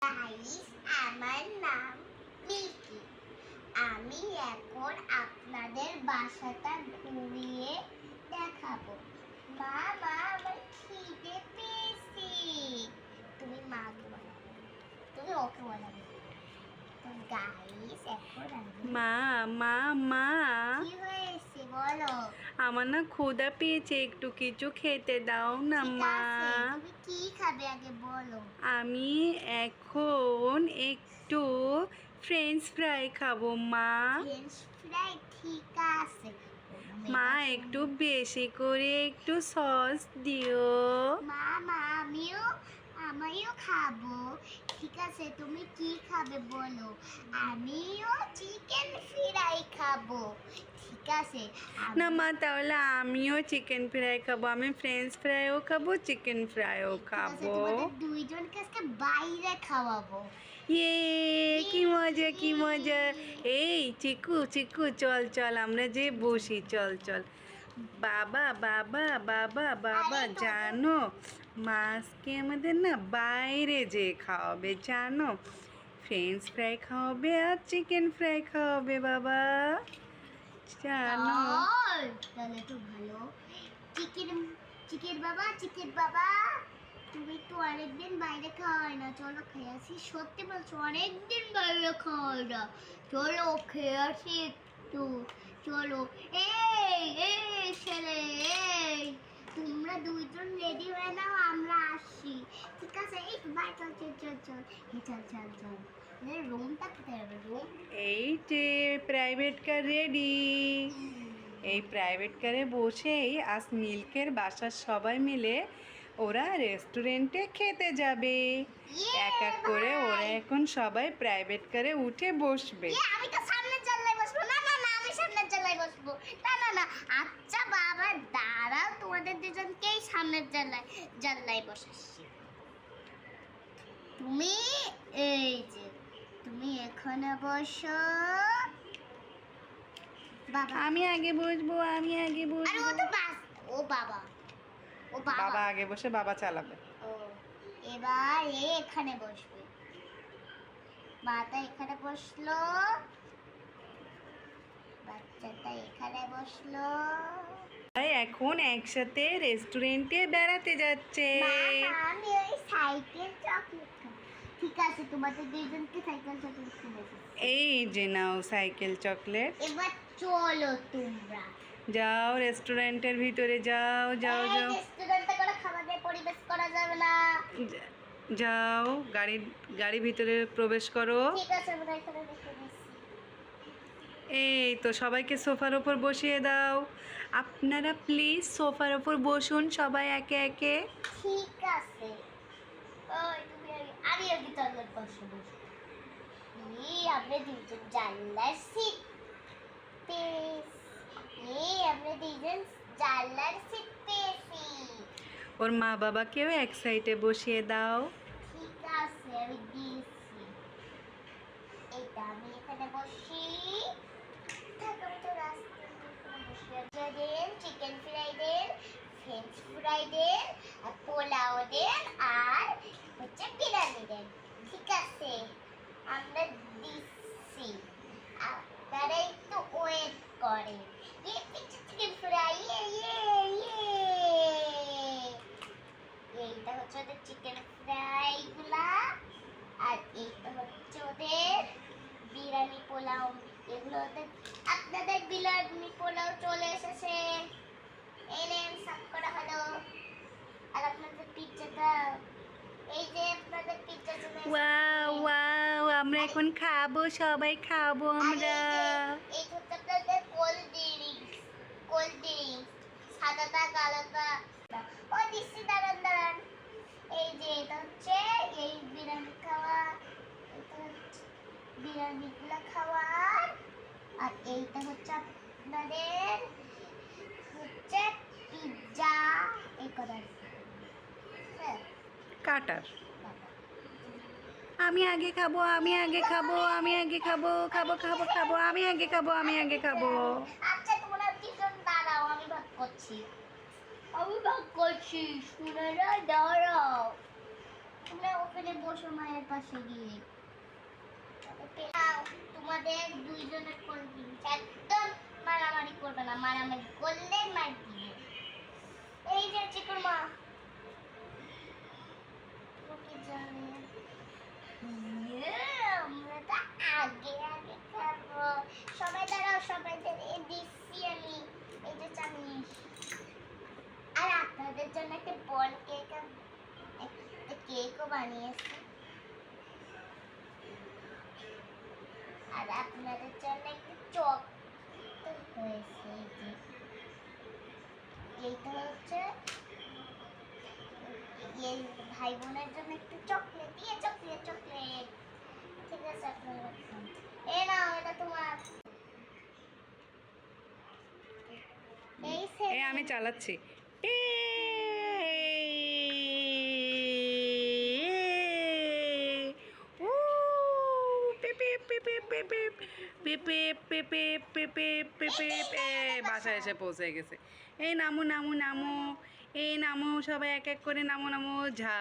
Guys, আমার নাম milky. আমি এখন আপনাদের বাসাটা ঘুরিয়ে দেখাবো। মা মা আমার খিদে পেয়েছে। তুমি মাকে বলো, তুমি ওকে বলাবে। তো গাইস, এখন আমি মা মা মা কি হয়েছে বলো। আমার না ক্ষুধা পেয়েছে, একটু কিছু খেতে দাও না ঠিক মা। আছে, তুমি কি খাবে আগে বলো। আমি এখন একটু ফ্রেঞ্চ ফ্রাই খাবো মা। ফ্রেঞ্চ ফ্রাই, ঠিক আছে। মা একটু বেশি করে একটু সস দিও। মা আমিও খাবো। ঠিক আছে, তুমি কি খাবে বলো। আমিও চিকেন ফ্রাই খাবো। ঠিক আছে। না মা, তাহলে আমিও চিকেন ফ্রাই খাবো। আমি ফ্রেঞ্চ ফ্রাইও খাবো, চিকেন ফ্রাইও ঠিক আছে, খাবো। তোমাদের দুইজনকে আজকে বাইরে খাওয়াবো। ইয়ে, কি মজা কি মজা। এই চিকু চিকু, চল চল আমরা যে বসি, চল চল। বাবা বাবা বাবা বাবা, আরে তোদের- জানো মাছকে আমাদের না বাইরে যে খাওয়াবে, জানো ফ্রেঞ্চ ফ্রাই খাওয়াবে আর চিকেন ফ্রাই খাওয়াবে বাবা, জানো। তাহলে তো ভালো। চিকেন চিকেন বাবা, তুমি তো অনেকদিন বাইরে খাওয়াই না, চলো খেয়ে আসি। সত্যি বলছো, অনেকদিন বাইরে খাওয়াই না, চলো খেয়ে আসি একটু। চলো। এই এই ছেলে, এই তোমরা দুইজন রেডি হয়ে নাও, আমরা আসছি। ঠিক আছে, এই তো বাই, চল চল চল চল। চল চল চল। রুমটা কোথায় হবে? রুম এই যে প্রাইভেট কার রেডি। এই প্রাইভেট কারে বসেই আজ মিল্কের বাসার সবাই মিলে ওরা রেস্টুরেন্টে খেতে যাবে। এক এক করে ওরা এখন সবাই প্রাইভেট কারে উঠে বসবে। আমি তো সামনের জানলায় বসবো। না না না, আমি সামনের জানলায় বসবো। না না না, আচ্ছা বাবা দাঁড়াও, তোমাদের দুজনকেই সামনের জানলায় বসাচ্ছি। তুমি এই যে, তুমি এখানে বসো। বাবা, আমি আগে বসবো, আমি আগে আরে ও বসবো। তো বাস, ও বাবা, ও বাবা বাবা। আগে বসে বাবা চালাবে। ও, এবার এখানে বসবে। মাটা এখানে বসলো, বাচ্চাটা এখানে বসলো। তাই এখন একসাথে রেস্টুরেন্টে বেড়াতে যাচ্ছে। আমি ওই সাইকেল চকলেট খাবো। ঠিক আছে, তোমাদের দুইজনকে সাইকেল চকলেট কিনে দিচ্ছি। এই যে নাও সাইকেল চকলেট। এবার চলো তোমরা। যাও রেস্টুরেন্টের ভিতরে, যাও যাও যাও। রেস্টুরেন্টে করে খাবারের পরিবেশ করা যাবে না। যাও গাড়ি ভিতরে প্রবেশ করো। ঠিক আছে, আমরা এখানে রেখে দিচ্ছি। এই তো সবাইকে সোফার ওপর বসিয়ে দাও। আপনারা প্লিজ সোফার ওপর বসুন সবাই একে একে। ঠিক আছে। ওই তুমি আমি আগে টয়লেট বসবো। আমরা দুজন জানলার সিট পেয়েছি। আমরা দুজন জানলার সিট পেয়েছি। ওর মা বাবাকেও এক সাইডে বসিয়ে দাও। ঠিক আছে, আমি দিয়েছি। এটা আমি এখানে বসি। থাকো, আমি তো রাস্তায় বসে দেন, চিকেন ফ্রাই দেন, ফ্রেঞ্চ ফ্রাই দেন, আর পোলাও দেন, আর হচ্ছে বিরিয়ানি দেন। ঠিক আছে, আমরা দিচ্ছি। আপনারা একটু ওয়েট করেন। চিকেন ফ্রাই, এইটা হচ্ছে ওদের চিকেন ফ্রাই গুলা, আর এইটা হচ্ছে ওদের বিরিয়ানি পোলাও। এগুলো ওদের, আপনাদের বিরিয়ানি পোলাও চলে এসেছে। এই নেন, সার্ভ করা হলো। আর আপনাদের পিৎজাটা, এই যে আপনাদের পিৎজা চলে এসেছে। ওয়াও ওয়াও, আমরা এখন খাবো, সবাই খাবো আমরা। এই হচ্ছে আপনাদের কোল্ড ড্রিঙ্কস, সাদাটা কালোটা। ও দিচ্ছি, দাঁড়ান দাঁড়ান। এই যে এটা হচ্ছে এই বিরিয়ানি খাওয়া, এটা হচ্ছে বিরিয়ানিগুলো খাওয়ার, আর এইটা হচ্ছে আপনাদের হচ্ছে পিৎজা। এই কথা কাটার। আমি আগে খাবো, আমি আগে খাবো, আমি আগে খাবো, খাবো খাবো খাবো, আমি আগে খাবো, আমি আগে খাবো। আচ্ছা, তোমরা দুজন দাঁড়াও, আমি ভাগ করছি। শুনে না, দাঁড়াও। তোমরা ওখানে বসো মায়ের পাশে গিয়ে। নাও, তোমাদের দুইজনের কোন জিনিস একদম মারামারি করবে না, মারামারি করলে মার দিবে। এই যে চিকুর মা, ওকে জানে আমরা তো আগে আগে খাবো। সবাই দাঁড়াও, সবাইদের এই দিচ্ছি আমি, এই যে চামিচ। আর আপনাদের জন্য একটা বল কেক, একটা কেকও বানিয়েছি। আর আপনাদের জন্য একটা চক হয়েছে, এই যে এইটা হচ্ছে এই ভাই বোনের জন্য একটু চকলেট, দিয়ে চকলেট চকলেট। ঠিক আছে, আপনারা রাখুন। এই নাও, এটা তোমার। এই এই আমি চালাচ্ছি। উ, পিপ পিপ পিপ পিপ পিপ পিপ পিপ পিপ পিপ পিপ পিপ পিপ। বাসায় এসে পৌঁছে গেছে। এই নামো নামো নামো, এই নামো, সবাই এক এক করে নামো নামো। ঝা